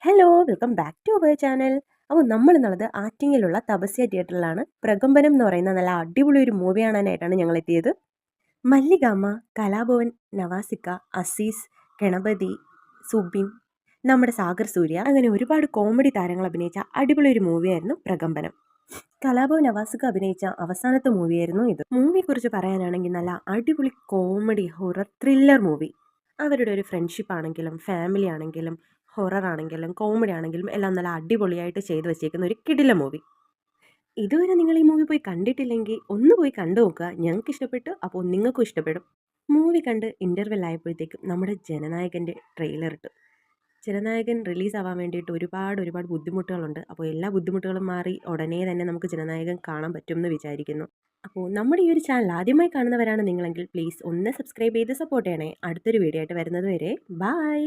Hello welcome back to our channel. അപ്പോൾ നമ്മൾ എന്നുള്ളത് ആറ്റിങ്ങലുള്ള തപസ്യ തിയേറ്ററിലാണ്. പ്രകമ്പനം എന്ന് പറയുന്ന നല്ല അടിപൊളി ഒരു മൂവി കാണാനായിട്ടാണ് ഞങ്ങൾ എത്തിയത്. മല്ലികാമ്മ, കലാഭവൻ, നവാസിക്ക, അസീസ്, ഗണപതി, സുബിൻ, നമ്മുടെ സാഗർ സൂര്യ, അങ്ങനെ ഒരുപാട് കോമഡി താരങ്ങൾ അഭിനയിച്ച അടിപൊളി ഒരു മൂവിയായിരുന്നു പ്രകമ്പനം. കലാഭവൻ നവാസിക്ക അഭിനയിച്ച അവസാനത്തെ മൂവിയായിരുന്നു ഇത്. മൂവിയെക്കുറിച്ച് പറയാനാണെങ്കിൽ നല്ല അടിപൊളി കോമഡി ഹൊറർ ത്രില്ലർ മൂവി. അവരുടെ ഒരു ഫ്രണ്ട്ഷിപ്പ് ആണെങ്കിലും ഫാമിലി ആണെങ്കിലും ഹൊറർ ആണെങ്കിലും കോമഡി ആണെങ്കിലും എല്ലാം നല്ല അടിപൊളിയായിട്ട് ചെയ്തു വെച്ചേക്കുന്ന ഒരു കിടില മൂവി. ഇതുവരെ നിങ്ങൾ ഈ മൂവി പോയി കണ്ടിട്ടില്ലെങ്കിൽ ഒന്ന് പോയി കണ്ടു നോക്കുക. ഞങ്ങൾക്ക് ഇഷ്ടപ്പെട്ടു, അപ്പോൾ നിങ്ങൾക്കും ഇഷ്ടപ്പെടും. മൂവി കണ്ട് ഇൻ്റർവെൽ ആയപ്പോഴത്തേക്കും നമ്മുടെ ജനനായകൻ്റെ ട്രെയിലർ ഇട്ടു. ജനനായകൻ റിലീസാവാൻ വേണ്ടിയിട്ട് ഒരുപാട് ബുദ്ധിമുട്ടുകളുണ്ട്. അപ്പോൾ എല്ലാ ബുദ്ധിമുട്ടുകളും മാറി ഉടനെ തന്നെ നമുക്ക് ജനനായകൻ കാണാൻ പറ്റുമെന്ന് വിചാരിക്കുന്നു. അപ്പോൾ നമ്മുടെ ഈ ഒരു ചാനൽ ആദ്യമായി കാണുന്നവരാണ് നിങ്ങളെങ്കിൽ പ്ലീസ് ഒന്ന് സബ്സ്ക്രൈബ് ചെയ്ത് സപ്പോർട്ട് ചെയ്യണേ. അടുത്തൊരു വീഡിയോ ആയിട്ട് വരുന്നത് വരെ ബായ്.